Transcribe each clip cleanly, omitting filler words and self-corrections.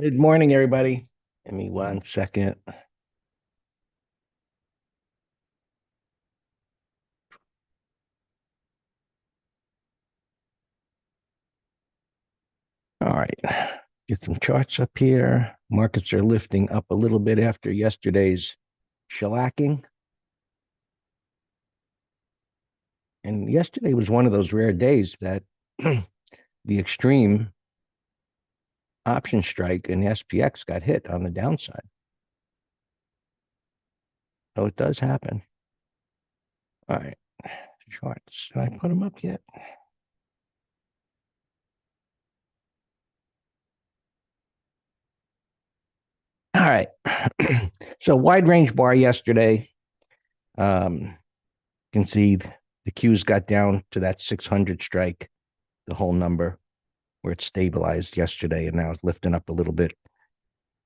Good morning, everybody. Give me 1 second. All right. Get some charts up here. Markets are lifting up a little bit after yesterday's shellacking. And yesterday was one of those rare days that the extreme option strike in SPX got hit on the downside. So it does happen. All right. Charts. Did I put them up yet? All right. So wide range bar yesterday. You can see the Q's got down to that 600 strike, the whole number, where it stabilized yesterday and now it's lifting up a little bit.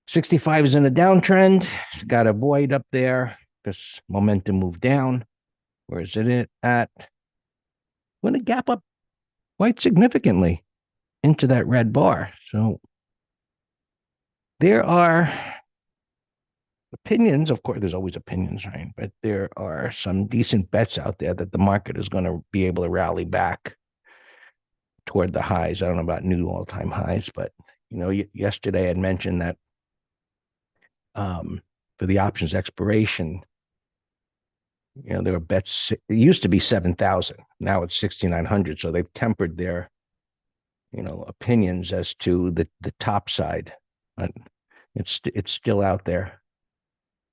65 is in a downtrend. It's got a void up there because momentum moved down. Where is it at? Going to gap up quite significantly into that red bar. So there are opinions. Of course, there's always opinions, right? But there are some decent bets out there that the market is going to be able to rally back toward the highs. I don't know about new all-time highs, but yesterday I had mentioned that for the options expiration, there were bets. It used to be 7,000. Now it's 6,900. So they've tempered their, opinions as to the top side. But it's still out there.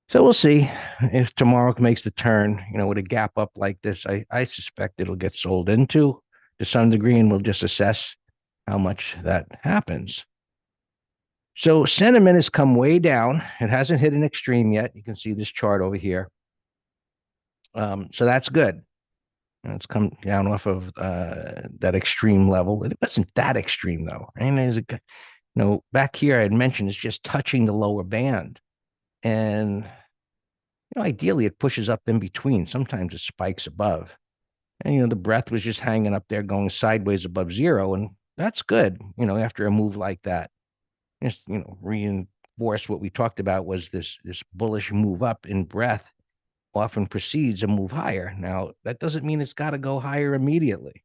So we'll see if tomorrow makes the turn. With a gap up like this, I suspect it'll get sold into to some degree, and we'll just assess how much that happens. So sentiment has come way down. It hasn't hit an extreme yet. You can see this chart over here. So that's good. And it's come down off of that extreme level. It wasn't that extreme though. And back here I had mentioned it's just touching the lower band, and ideally it pushes up in between. Sometimes it spikes above, and the breath was just hanging up there, going sideways above zero, and that's good. After a move like that, just reinforce what we talked about was this bullish move up in breadth often precedes a move higher. Now, that doesn't mean it's got to go higher immediately.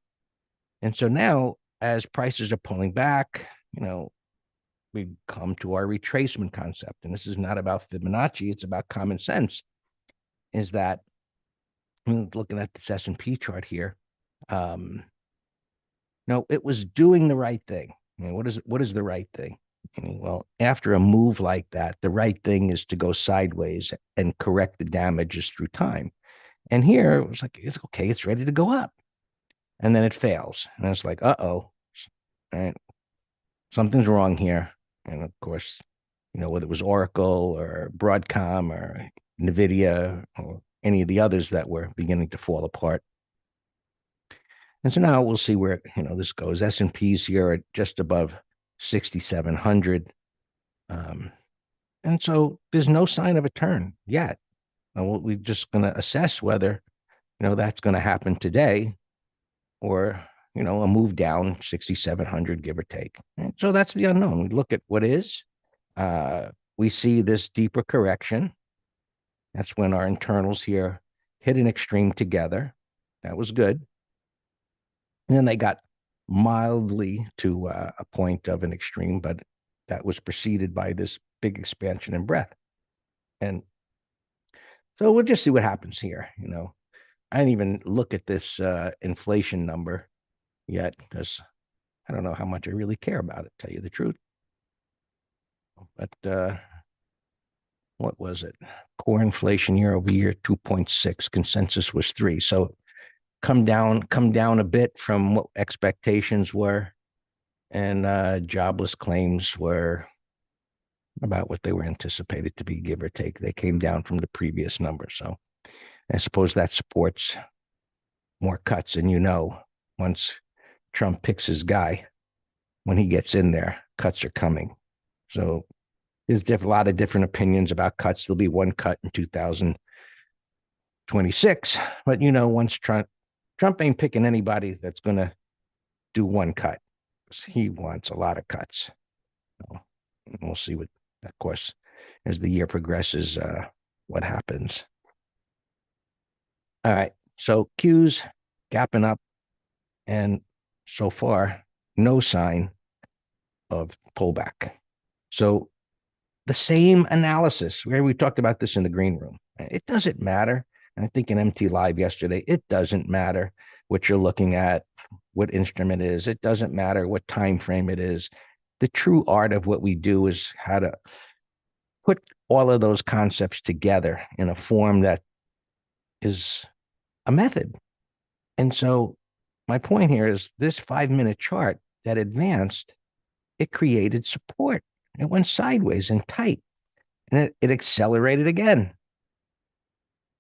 And so now, as prices are pulling back, we come to our retracement concept. And this is not about Fibonacci, it's about common sense. Is that looking at this S&P chart here, no, it was doing the right thing. What is the right thing? Well, after a move like that, the right thing is to go sideways and correct the damages through time. And here it was like, it's okay, it's ready to go up. And then it fails. And it's like, all right, something's wrong here. And of course, whether it was Oracle or Broadcom or NVIDIA or any of the others that were beginning to fall apart. And so now we'll see where, this goes. S&Ps here are just above 6,700. And so there's no sign of a turn yet. We're just going to assess whether, that's going to happen today or, a move down 6,700, give or take. And so that's the unknown. We look at what is. We see this deeper correction. That's when our internals here hit an extreme together. That was good. And then they got mildly to a point of an extreme, but that was preceded by this big expansion in breadth. And so we'll just see what happens here. I didn't even look at this inflation number yet because I don't know how much I really care about it, tell you the truth. But what was it? Core inflation year over year, 2.6. Consensus was 3. So come down a bit from what expectations were. And jobless claims were about what they were anticipated to be, give or take. They came down from the previous number. So I suppose that supports more cuts. And once Trump picks his guy, when he gets in there, cuts are coming. So there's a lot of different opinions about cuts. There'll be one cut in 2026. But, once Trump ain't picking anybody that's going to do one cut. He wants a lot of cuts. And we'll see what, of course, as the year progresses, what happens. All right. So Q's gapping up, and so far, no sign of pullback. So the same analysis where we talked about this in the green room. It doesn't matter. And I think in MT Live yesterday, it doesn't matter what you're looking at, what instrument it is. It doesn't matter what time frame it is. The true art of what we do is how to put all of those concepts together in a form that is a method. And so my point here is this 5 minute chart that advanced, it created support. It went sideways and tight, and it accelerated again.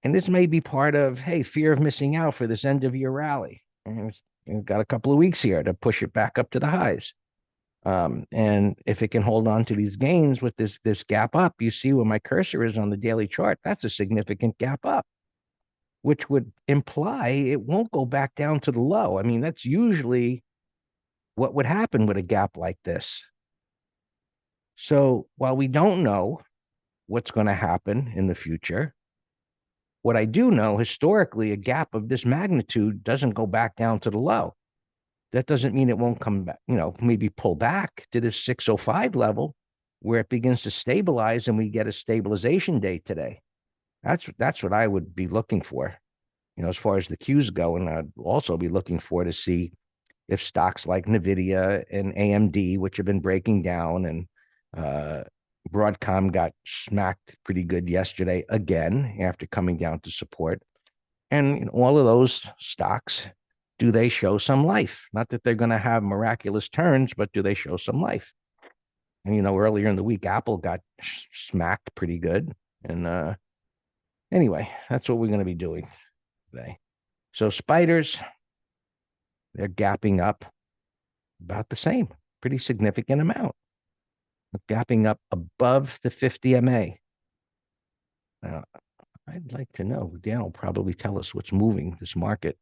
And this may be part of, hey, fear of missing out for this end of year rally. And we've got a couple of weeks here to push it back up to the highs. And if it can hold on to these gains with this gap up, you see where my cursor is on the daily chart, that's a significant gap up, which would imply it won't go back down to the low. I mean, that's usually what would happen with a gap like this. So while we don't know what's going to happen in the future, what I do know historically, a gap of this magnitude doesn't go back down to the low. That doesn't mean it won't come back, maybe pull back to this 605 level where it begins to stabilize and we get a stabilization day today. That's what I would be looking for, as far as the Qs go. And I'd also be looking for to see if stocks like Nvidia and AMD, which have been breaking down, and Broadcom got smacked pretty good yesterday again after coming down to support. And all of those stocks, do they show some life? Not that they're going to have miraculous turns, but do they show some life? And earlier in the week, Apple got smacked pretty good. And anyway, that's what we're going to be doing today. So spiders, they're gapping up about the same, pretty significant amount, gapping up above the 50 MA. Now, I'd like to know, Dan will probably tell us what's moving this market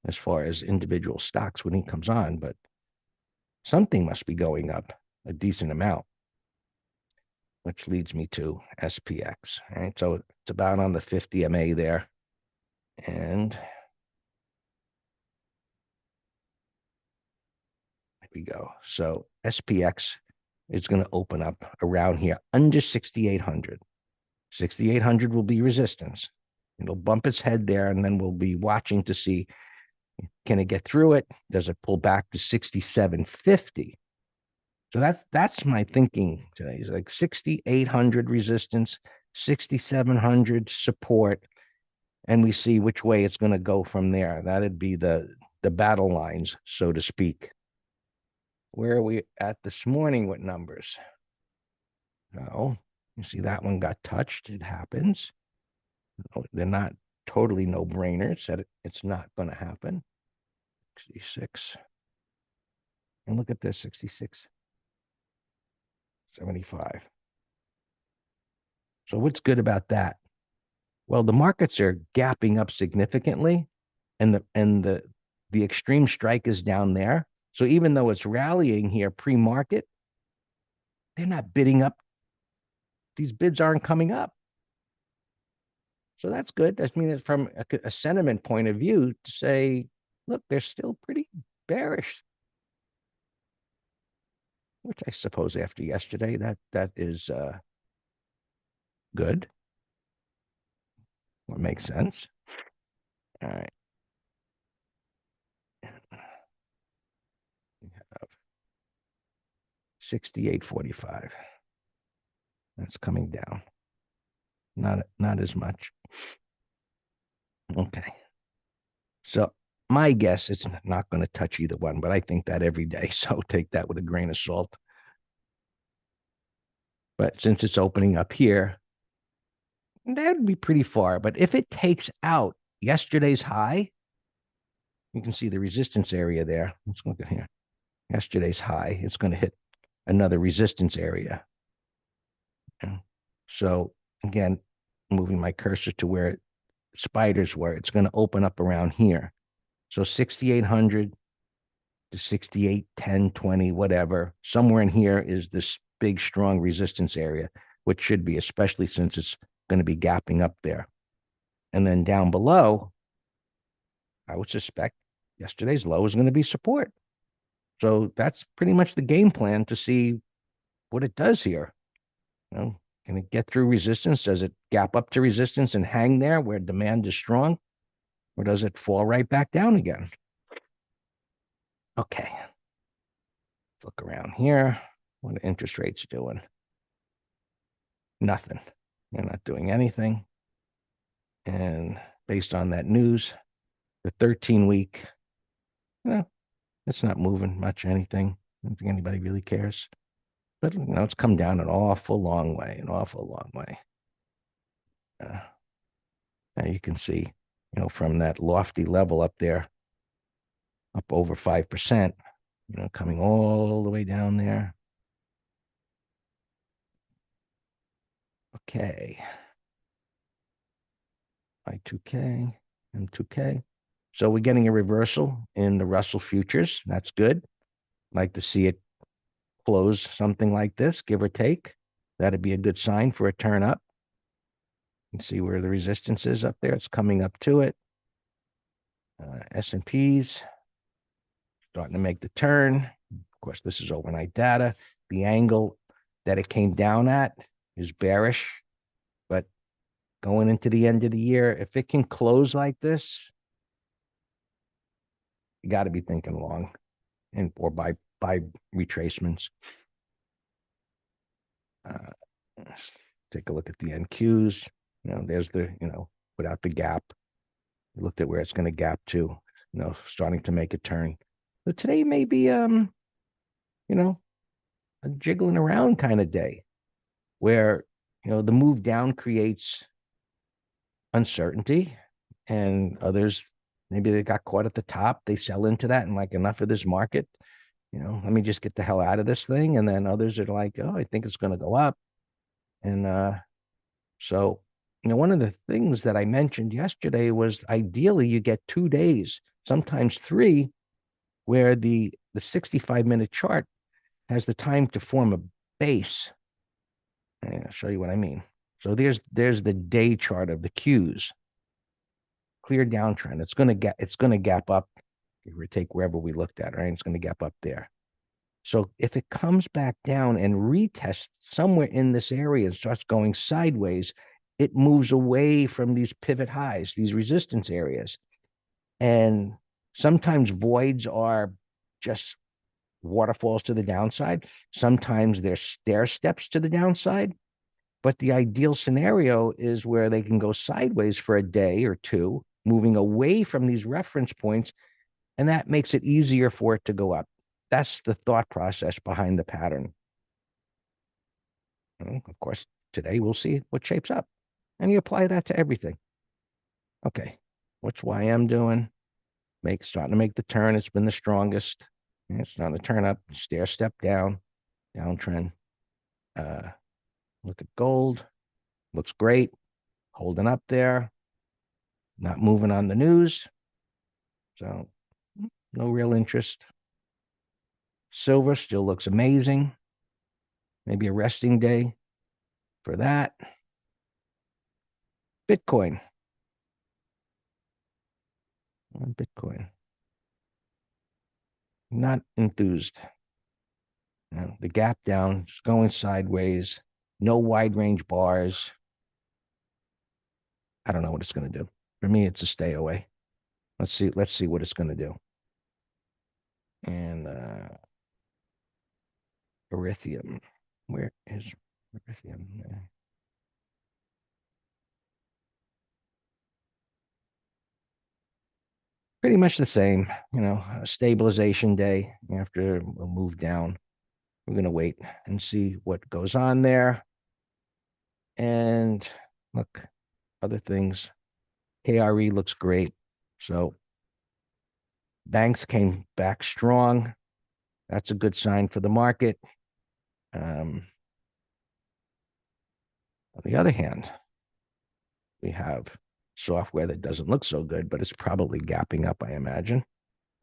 as far as individual stocks when he comes on, but something must be going up a decent amount, which leads me to SPX. All right, so it's about on the 50 MA there. And here we go. So SPX is going to open up around here under 6,800. 6,800 will be resistance. It'll bump its head there, and then we'll be watching to see, can it get through it? Does it pull back to 6,750? So that's my thinking today. It's like 6,800 resistance, 6,700 support, and we see which way it's going to go from there. That'd be the battle lines, so to speak. Where are we at this morning with numbers? No, you see that one got touched. It happens. They're not totally no-brainers. It's not going to happen. 66. And look at this, 66, 75. So what's good about that? Well, the markets are gapping up significantly, and the extreme strike is down there. So even though it's rallying here pre-market, they're not bidding up. These bids aren't coming up. So that's good. I mean, it's from a sentiment point of view to say, look, they're still pretty bearish, which I suppose after yesterday, that is good. What makes sense. All right. We have 68.45. That's coming down. Not as much. Okay. So my guess, it's not going to touch either one, but I think that every day. So take that with a grain of salt. But since it's opening up here, that would be pretty far. But if it takes out yesterday's high, you can see the resistance area there. Let's look at here. Yesterday's high, it's going to hit another resistance area. So again, moving my cursor to where spiders were, it's going to open up around here. So 6,800, to 68, 10, 20, whatever. Somewhere in here is this big, strong resistance area, which should be, especially since it's going to be gapping up there. And then down below, I would suspect yesterday's low is going to be support. So that's pretty much the game plan to see what it does here. You know, can it get through resistance? Does it gap up to resistance and hang there where demand is strong? Or does it fall right back down again? Okay. Look around here. What are interest rates doing? Nothing. They're not doing anything. And based on that news, the 13-week, you know, it's not moving much anything. I don't think anybody really cares. But, you know, it's come down an awful long way, an awful long way. Now you can see, you know, from that lofty level up there, up over 5%, you know, coming all the way down there. Okay. I2K, M2K. So we're getting a reversal in the Russell futures. That's good. Like to see it close something like this, give or take. That'd be a good sign for a turn up. You can see where the resistance is up there. It's coming up to it. S&Ps starting to make the turn. Of course, this is overnight data. The angle that it came down at is bearish, but going into the end of the year, if it can close like this, you got to be thinking long and or by retracements. Take a look at the NQs. You know, there's the, you know, without the gap. We looked at where it's going to gap to, you know, starting to make a turn. So today may be, you know, a jiggling around kind of day where, you know, the move down creates uncertainty and others, maybe they got caught at the top. They sell into that and like enough of this market, you know, let me just get the hell out of this thing. And then others are like, oh, I think it's going to go up. And so, you know, one of the things that I mentioned yesterday was ideally you get 2 days, sometimes three, where the 65-minute chart has the time to form a base. And I'll show you what I mean. So there's the day chart of the Qs. Clear downtrend. It's gonna gap up. If we take wherever we looked at, right? It's gonna gap up there. So if it comes back down and retests somewhere in this area and starts going sideways, it moves away from these pivot highs, these resistance areas. And sometimes voids are just waterfalls to the downside. Sometimes they're stair steps to the downside. But the ideal scenario is where they can go sideways for a day or two, moving away from these reference points, and that makes it easier for it to go up. That's the thought process behind the pattern. Of course, today we'll see what shapes up. And you apply that to everything. Okay, what's YM doing? Starting to make the turn. It's been the strongest. It's starting to turn up, stair step down, downtrend. Look at gold. Looks great. Holding up there. Not moving on the news. So no real interest. Silver still looks amazing. Maybe a resting day for that. Bitcoin. Bitcoin. Not enthused. You know, the gap down, it's going sideways. No wide range bars. I don't know what it's going to do. For me, it's a stay away. Let's see what it's going to do. And Erythium. Where is Erythium? Pretty much the same, you know, a stabilization day after a move down. We're going to wait and see what goes on there. And look, other things. KRE looks great. So banks came back strong. That's a good sign for the market. On the other hand, we have software that doesn't look so good, but it's probably gapping up, I imagine.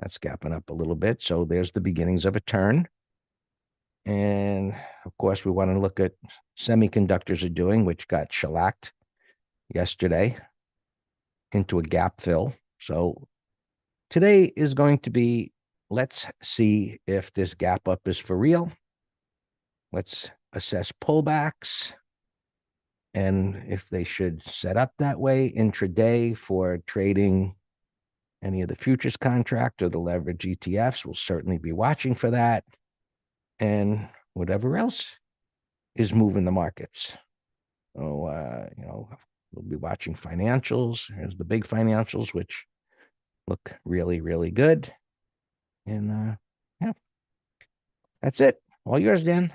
That's gapping up a little bit. So there's the beginnings of a turn. And of course, we want to look at semiconductors are doing, which got shellacked yesterday into a gap fill. So today is going to be, let's see if this gap up is for real. Let's assess pullbacks and if they should set up that way intraday for trading any of the futures contract or the leverage ETFs. We'll certainly be watching for that. And whatever else is moving the markets. So, we'll be watching financials. Here's the big financials, which look really, really good. And yeah, that's it. All yours, Dan.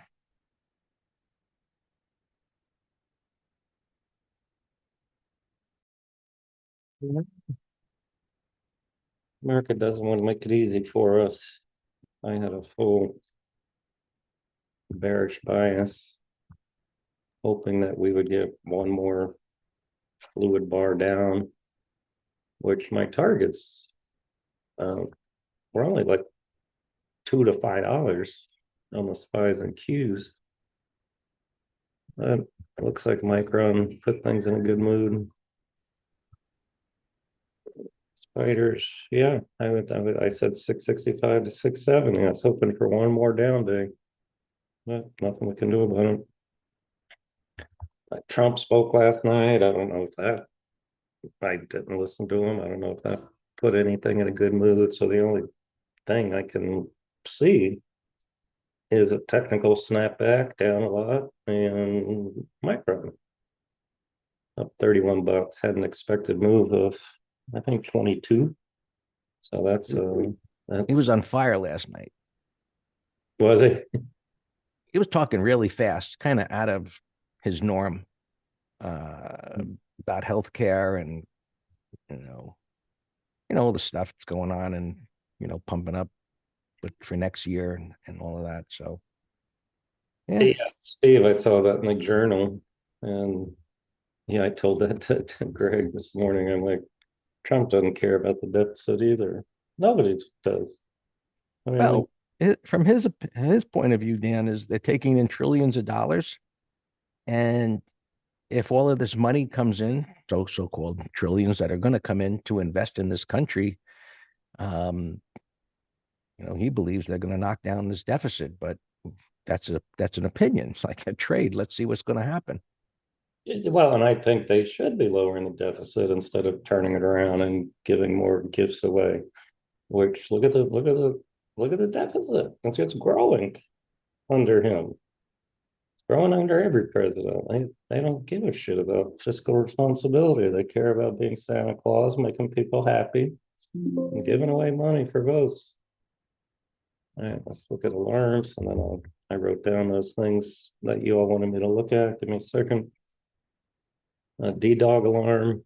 America doesn't want to make it easy for us. I had a full bearish bias, hoping that we would get one more fluid bar down, which my targets were only like $2 to $5 on the spies and Qs. But it looks like Micron put things in a good mood. Spiders, yeah, I said 665 to 670. I was hoping for one more down day, but nothing we can do about it. Trump spoke last night. I don't know if that, I didn't listen to him. I don't know if that put anything in a good mood. So the only thing I can see is a technical snapback down a lot and Micron up $31. Had an expected move of, I think, 22. So He was that's on fire last night. was it? He was talking really fast, kind of out of his norm uh, about healthcare and you know, all the stuff that's going on and pumping up, but for next year and all of that. So yeah, Yeah, Steve, I saw that in the journal, and yeah, I told that to Greg this morning. I'm like, Trump doesn't care about the deficit either. Nobody does. I mean, like, well, from his point of view, Dan, is they're taking in trillions of dollars, and if all of this money comes in, so-called trillions that are going to come in to invest in this country, um, he believes they're going to knock down this deficit. But that's an opinion. It's like a trade. Let's see what's going to happen. well, and I think they should be lowering the deficit instead of turning it around and giving more gifts away. Which look at the deficit. It's growing under him. It's growing under every president. They don't give a shit about fiscal responsibility. They care about being Santa Claus, making people happy, and giving away money for votes. All right, let's look at alarms, and then I wrote down those things that you all wanted me to look at. Give me a second. D-Dog alarm.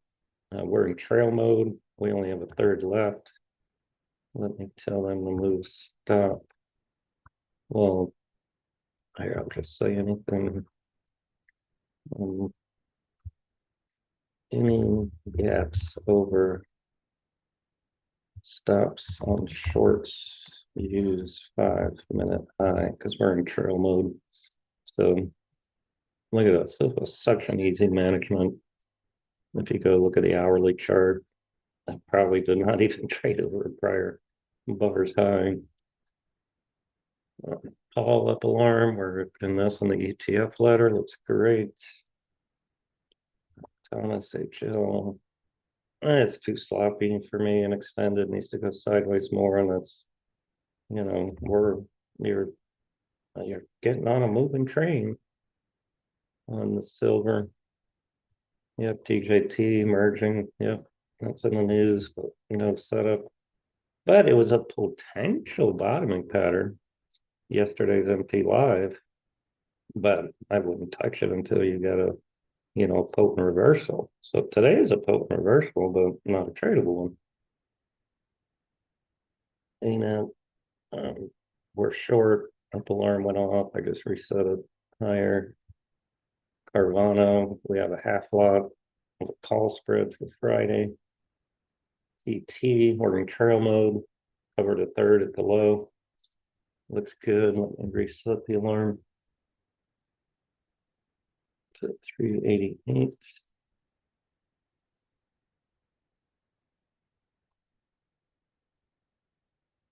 We're in trail mode. We only have a third left. Let me tell them to move stop. Well, here, I'll just say anything. Um, any gaps over stops on shorts, use 5-minute high because we're in trail mode. So look at this. This was such an easy management. If you go look at the hourly chart, I probably did not even trade over a prior bars high. Call up alarm. We're in this in the ETF letter. Looks great. Thomas HL. It's too sloppy for me and extended. Needs to go sideways more. And that's, you're you're getting on a moving train on the silver. Yep, TJT merging. Yep, that's in the news, but setup. But it was a potential bottoming pattern. Yesterday's MT live, but I wouldn't touch it until you get a potent reversal. So today is a potent reversal, but not a tradable one. Um, we're short. Up alarm went off. I just reset it higher. Carvana, we have a half lot of a call spread for Friday. TT, we're in trail mode. covered a third at the low. Looks good. Let me reset the alarm to 388.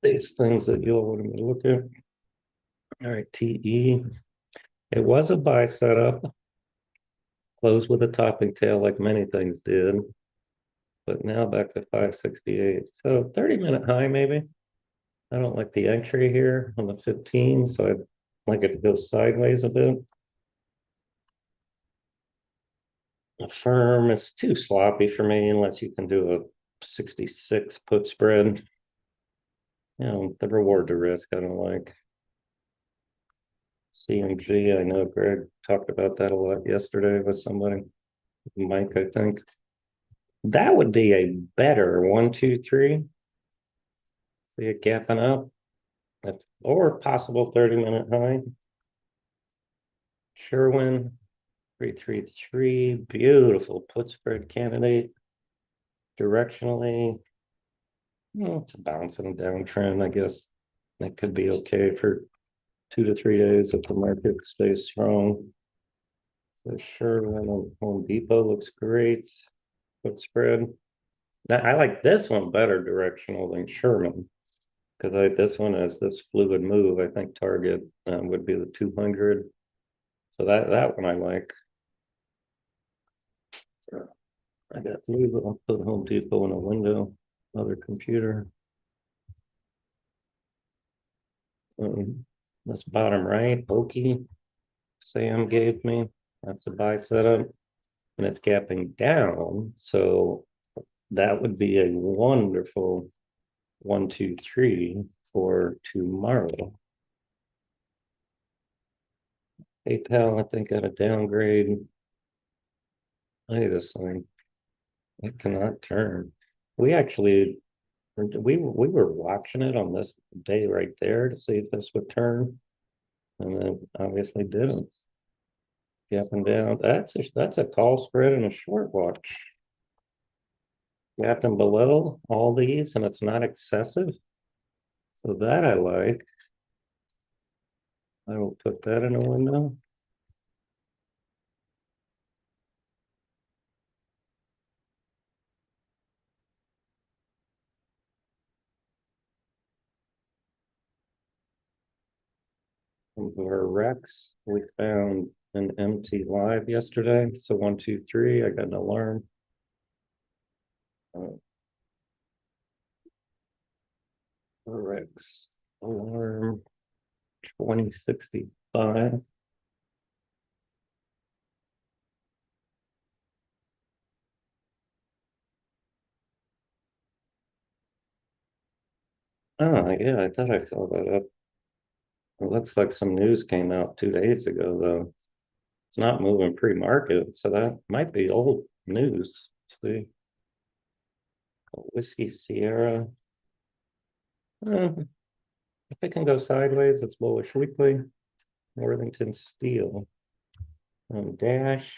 These things that you all wanted me to look at. All right, TE. It was a buy setup, closed with a topping tail like many things did, but now back to 568. So 30-minute high maybe. I don't like the entry here on the 15, so I'd like it to go sideways a bit. A firm is too sloppy for me unless you can do a 66 put spread. You know, the reward to risk I don't like. CMG, I know Greg talked about that a lot yesterday with somebody, Mike, I think. That would be a better 1, 2, 3. See it gapping up, or possible 30-minute high. Sherwin, 333, beautiful put spread candidate. Directionally, it's a bouncing downtrend. I guess that could be okay for 2 to 3 days if the market stays strong. So Sherwin on Home Depot looks great. Put spread. Now I like this one better directional than Sherman because this one has this fluid move. I think target would be the 200. So that one I like. I got I'll put Home Depot in a window, other computer. This bottom right, Oki, Sam gave me. That's a buy setup, and it's gapping down. So that would be a wonderful 1, 2, 3 for tomorrow. PayPal, I think, got a downgrade. Look at this thing. It cannot turn. We actually we were watching it on this day right there to see if this would turn, and then obviously didn't. Up and down. That's a call spread and a short watch. Gap and below all these, and it's not excessive. So that I like. I will put that in a window. Our Rex, we found an empty live yesterday. So 1, 2, 3. I got an alarm. Rex alarm 2065. Oh yeah, I thought I saw that up. It looks like some news came out 2 days ago though. It's not moving pre-market, so that might be old news. Let's see. Whiskey Sierra. If it can go sideways, it's bullish weekly. Worthington Steel. Dash.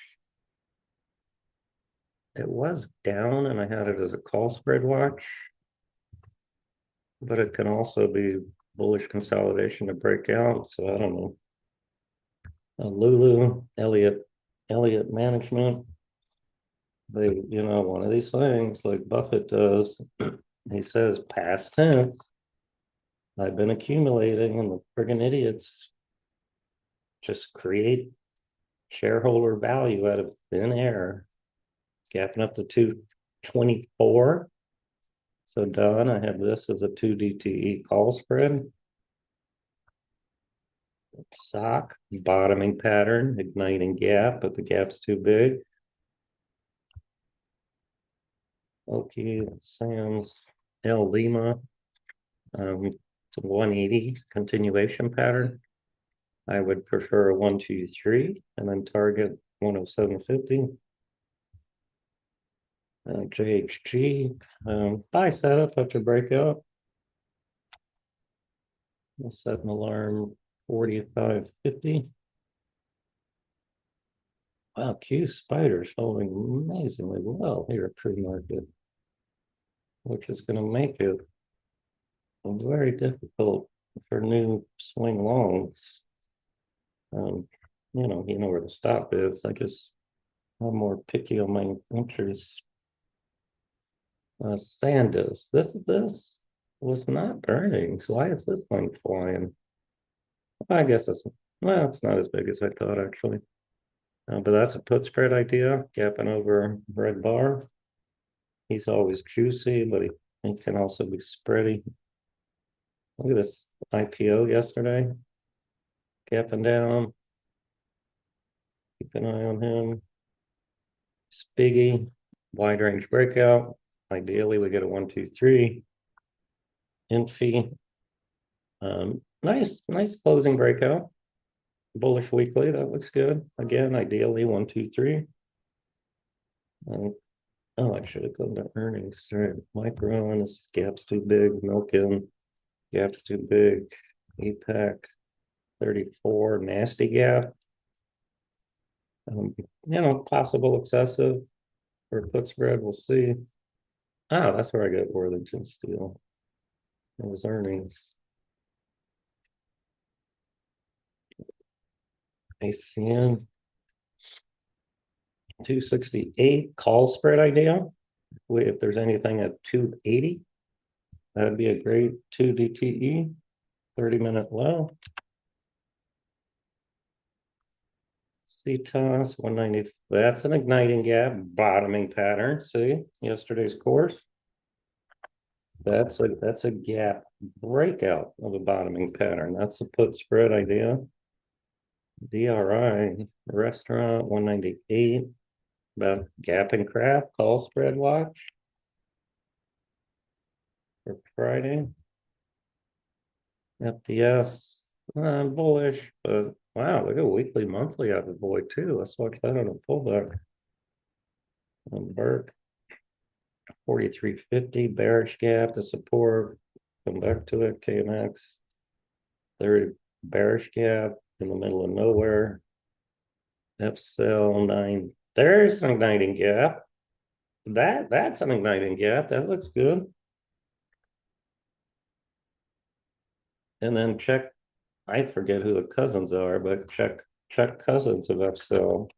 It was down and I had it as a call spread watch. But it can also be bullish consolidation to break out. So I don't know. Lulu, Elliott Management. They, one of these things like Buffett does. He says past tense. I've been accumulating, and the friggin' idiots just create shareholder value out of thin air, gapping up to 224. So done. I have this as a 2 DTE call spread. Sock, bottoming pattern, igniting gap, but the gap's too big. Okay, Sam's L Lima. It's a 180 continuation pattern. I would prefer a 1, 2, 3 and then target 107.50. JHG, buy setup after breakout. I'll set an alarm 45.50. Wow, Q Spider's holding amazingly well here at pre-market, which is going to make it very difficult for new swing longs. Um, you know where the stop is. I just I'm more picky on my interests. Sandus. This was not earnings. Why is this thing flying? I guess it's not as big as I thought actually. But that's a put spread idea, gapping over red bar. He's always juicy, but he can also be spready. Look at this IPO yesterday, gapping down. Keep an eye on him. Spiggy, wide range breakout. Ideally, we get a 1, 2, 3. Infi, nice closing breakout. Bullish weekly, that looks good. Again, ideally 1, 2, 3. Oh, I should have gone to earnings. All right, micro on this gap's too big. Milk in, gap's too big. APAC 34, nasty gap. Possible excessive or put spread. We'll see. Oh, that's where I get Worthington Steel. It was earnings. ACN 268 call spread idea. If there's anything at 280, that'd be a great 2 DTE, 30-minute low. CTOS 190. That's an igniting gap, bottoming pattern. See yesterday's course. That's a gap breakout of a bottoming pattern. That's a put spread idea. DRI restaurant 198. About gap and crap. Call spread watch for Friday. FDS bullish, but wow, look at weekly, monthly out of boy too. Let's watch that on a pullback. And Burke 43.50 bearish gap to support. Come back to it. KMX 30 bearish gap in the middle of nowhere. FSL 9. There's an igniting gap. That's an igniting gap. That looks good. And then check. I forget who the cousins are, but check cousins of FSL.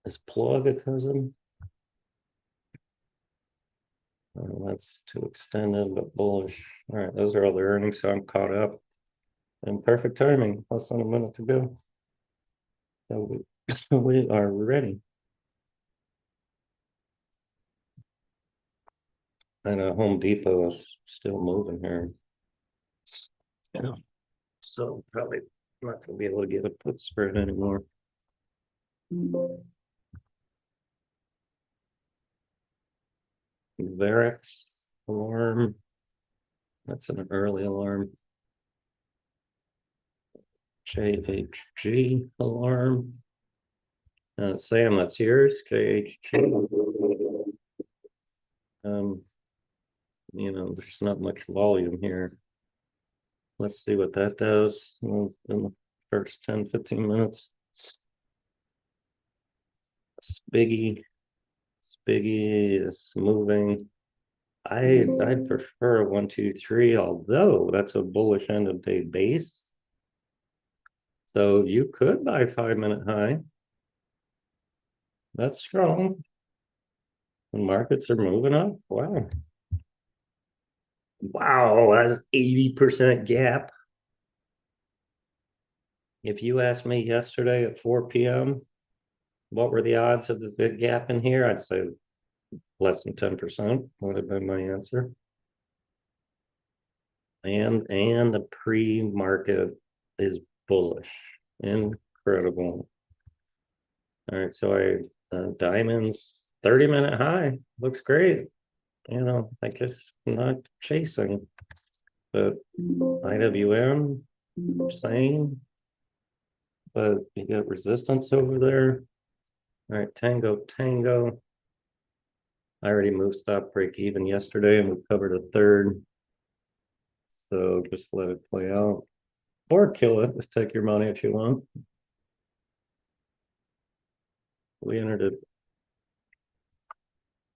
Is Plug a cousin? That's too extended, but bullish. All right, those are all the earnings, so I'm caught up. And perfect timing, less than a minute to go. So we are ready. And Home Depot is still moving here. Yeah. So probably not going to be able to get a put spread anymore. Varex alarm. That's an early alarm. JHG alarm. Sam, that's yours. KHG. There's not much volume here. Let's see what that does in the first 10, 15 minutes. Spiggy is moving. I prefer 1, 2, 3, although that's a bullish end of day base. So you could buy 5-minute high. That's strong. The markets are moving up. Wow. Wow, that's 80% gap. If you asked me yesterday at 4 p.m., what were the odds of the big gap in here? I'd say less than 10% would have been my answer. And the pre-market is bullish. Incredible. All right, so diamonds 30-minute high looks great. I guess I'm not chasing, but IWM same, but you got resistance over there. All right, Tango. I already moved stop break even yesterday and we covered a third. So just let it play out. Or kill it. Just take your money if you want. We entered it.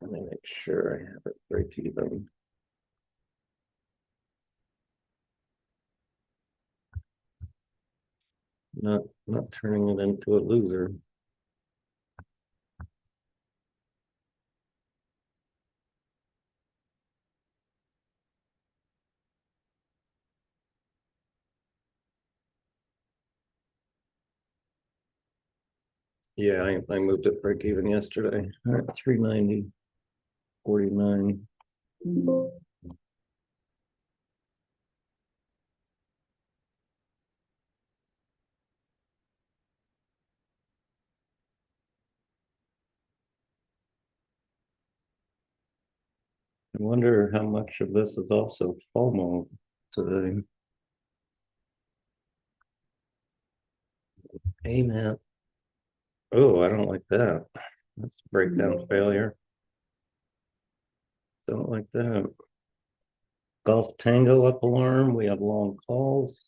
Let me make sure I have it break even. Not turning it into a loser. Yeah, I moved it break even yesterday. All right, 390.49. I wonder how much of this is also FOMO today. Hey man. Oh, I don't like that. That's breakdown failure. Don't like that. Golf Tango up alarm. We have long calls.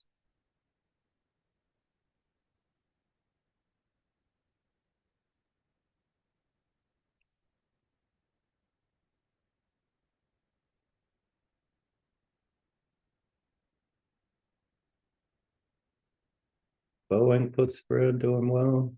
Boeing put spread doing well.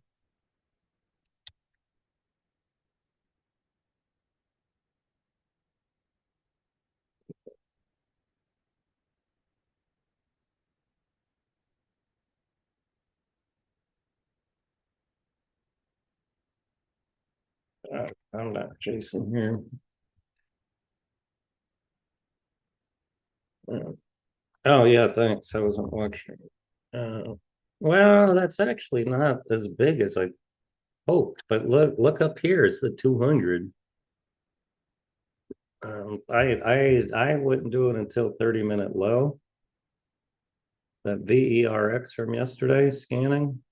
I'm not chasing here. Oh yeah, thanks. I wasn't watching. Uh, well, that's actually not as big as I hoped. But look up here. It's the 200. I wouldn't do it until 30-minute low. That VERX from yesterday scanning.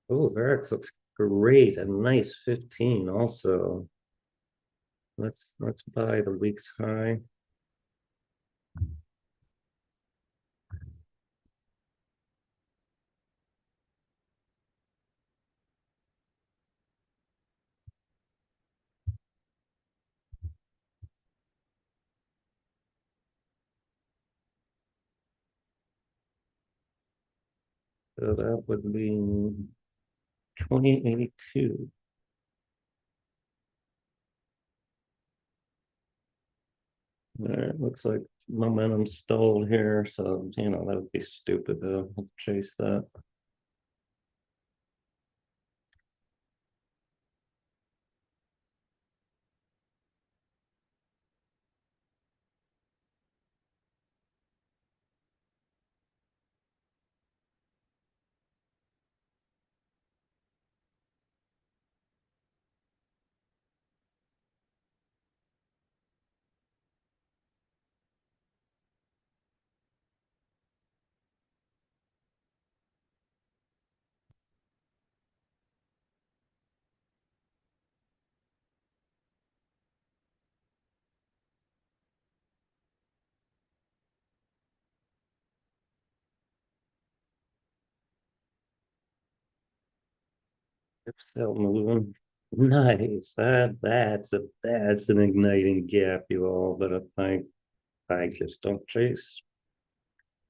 Oh, VERX looks great. A nice 15 also. Let's buy the week's high. So that would be 2082. It looks like momentum stalled here, so that would be stupid to chase that. It's still moving. Nice. That's an igniting gap, you all, but I just don't chase.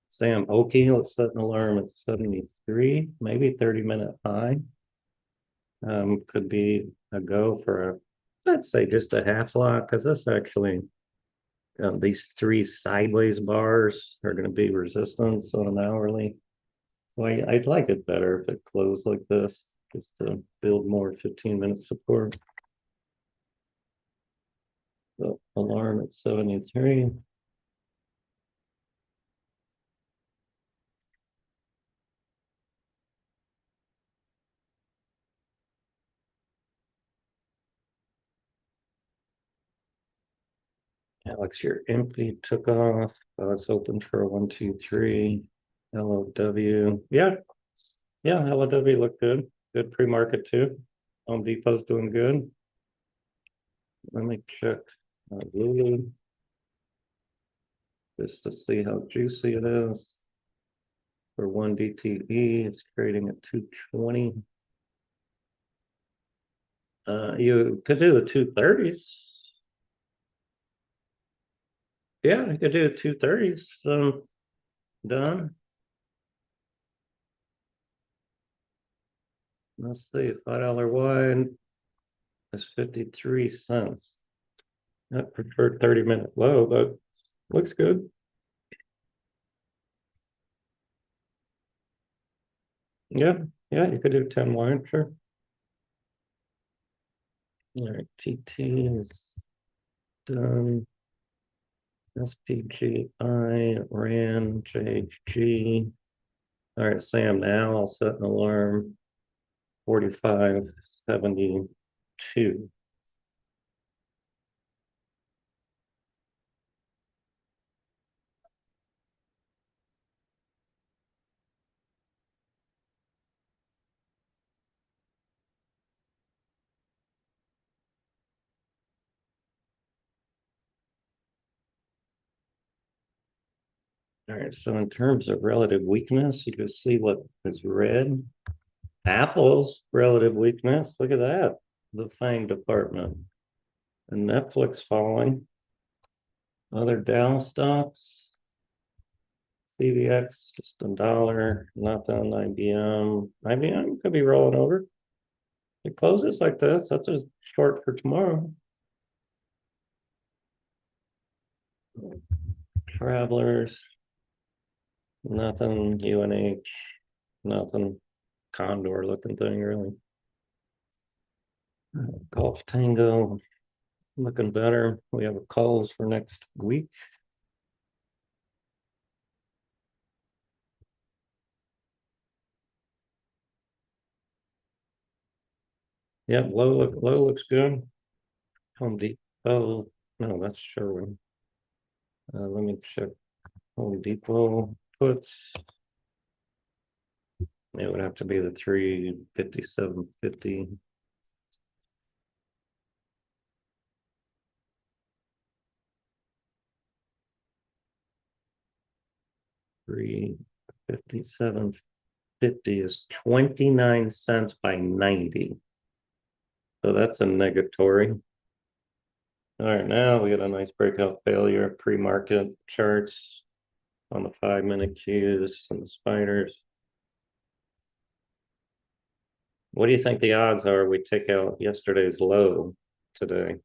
Sam Oki, let's set an alarm at 73, maybe 30-minute high. Could be a go for let's say just a half lock, because this actually these three sideways bars are going to be resistance on an hourly. So I'd like it better if it closed like this, just to build more 15-minute support. The alarm at 73. Alex, your empty took off. I was hoping for a 1, 2, 3. LOW. Yeah, yeah, LOW looked good. Good pre-market too. Home Depot's doing good. Let me check Lulu just to see how juicy it is. For 1 DTE, it's trading at 220. You could do the 230s. Yeah, I could do 230s. Done. Let's see, $5 wine is 53 cents. I prefer 30-minute low, but looks good. Yeah, yeah, you could do 10 wine, sure. All right, TT is done. SPGI, RAN, JHG. All right, Sam, now I'll set an alarm. 45.72. All right, so in terms of relative weakness, you can see what is red. Apple's relative weakness. Look at that. The FANG department. And Netflix falling. Other Dow stocks. CVX just $1. Nothing. IBM. IBM could be rolling over. It closes like this. That's a short for tomorrow. Travelers. Nothing. UNH. Nothing. Condor looking thing, really. Golf Tango looking better. We have calls for next week. Yep, low looks good. Home Depot. No, that's Sherwin. Let me check Home Depot puts. It would have to be the 357.50. 357.50 is 29 cents by 90. So that's a negatory. All right, now we got a nice breakout failure, pre-market charts on the 5-minute cues and the spiders. What do you think the odds are we take out yesterday's low today?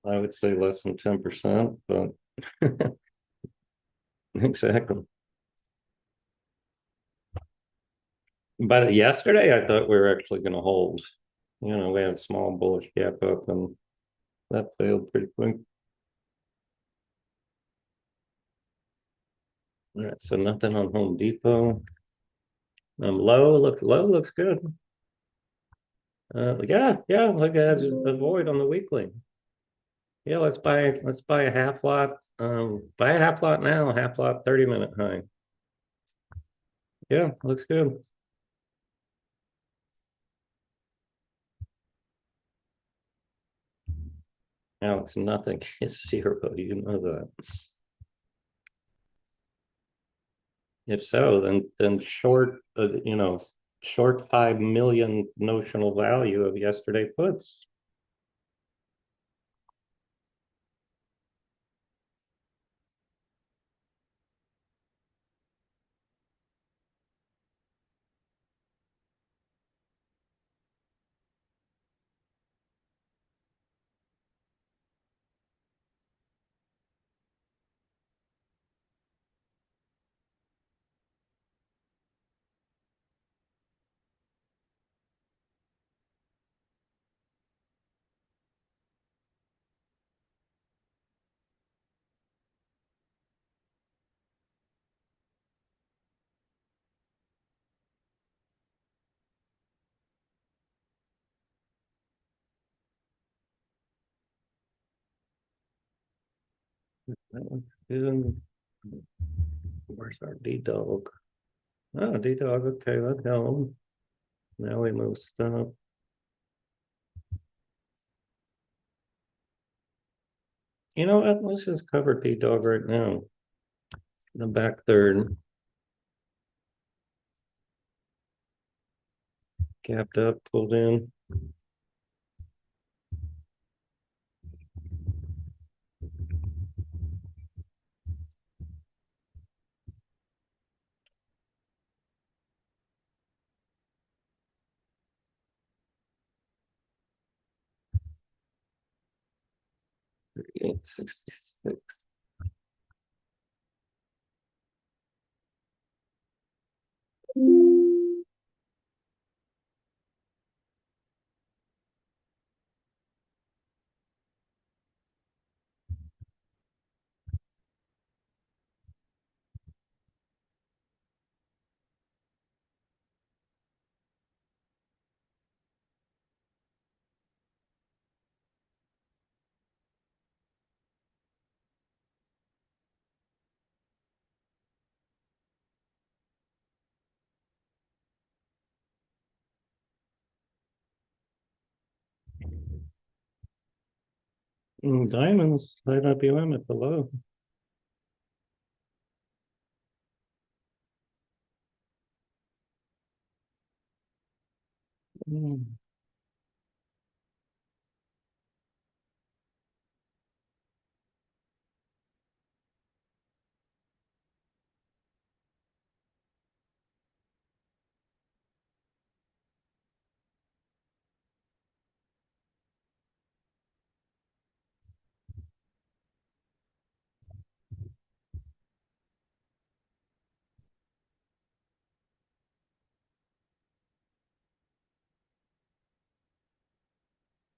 I would say less than 10%, but exactly. But yesterday, I thought we were actually going to hold. We had a small bullish gap up, and that failed pretty quick. All right, so nothing on Home Depot. Low looks good. Yeah, look at a void on the weekly. Yeah, let's buy a half lot. Buy a half lot now, half lot 30-minute high. Yeah, looks good. Alex, nothing is zero. You know that. If so, then short 5 million notional value of yesterday puts. That one's good. Where's our D dog? Oh, D dog. Okay, let's go. Now we move stuff. You know what? Let's just cover D dog right now. The back third. Gapped up, pulled in. 38.66. Diamonds, IWM at the low. Mm.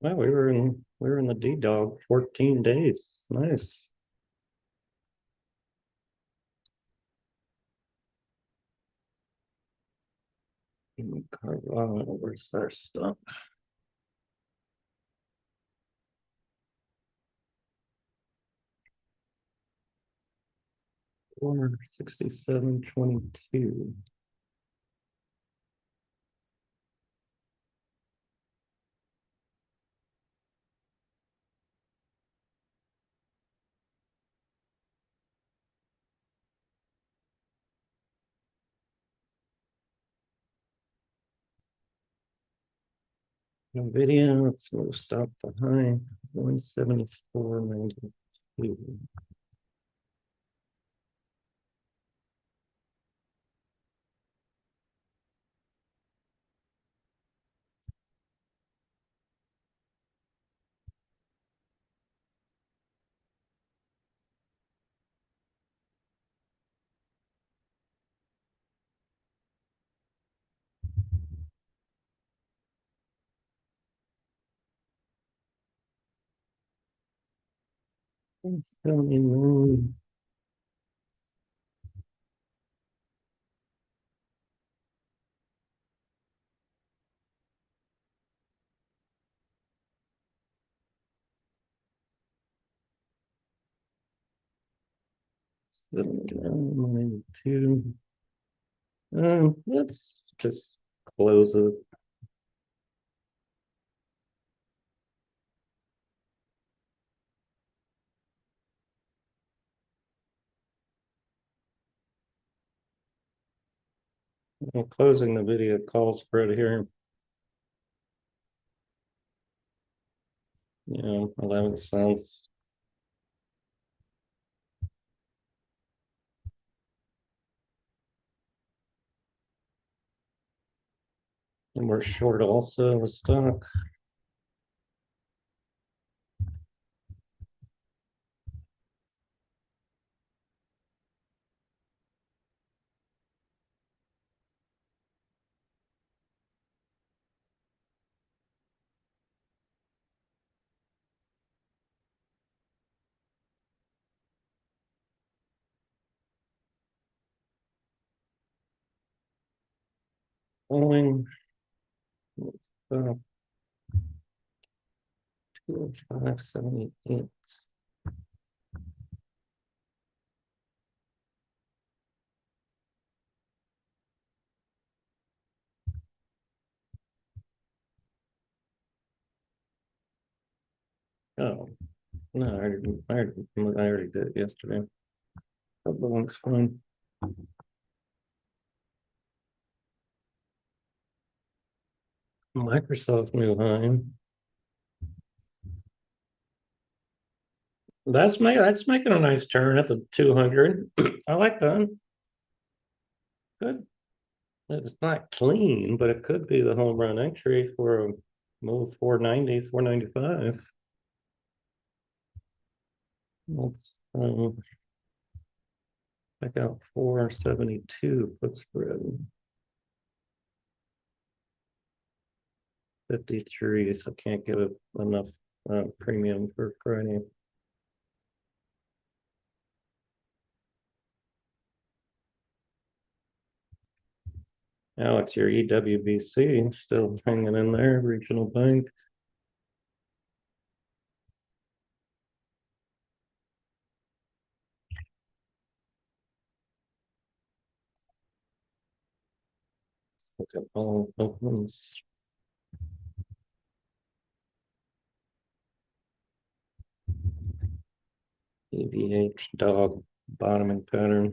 Well, we were in the D dog 14 days. Nice. Carvana, where's our stuff? 467.22. NVIDIA, let's go stop the high, 174.92. $79. 79.92. Let's just close it. I'm closing the video call spread here. 11 cents. And we're short also the stock. Falling. 205.78. Oh, no, I already did it yesterday. That looks fine. Microsoft new high. That's making a nice turn at the 200. I like that. Good. It's not clean, but it could be the home run entry for a move 490, 495. Let's check out 472 put spread. 53, so can't give it enough premium for Friday. Alex, your EWBC still hanging in there, regional bank. Let's look at all opens. EVH dog bottoming pattern.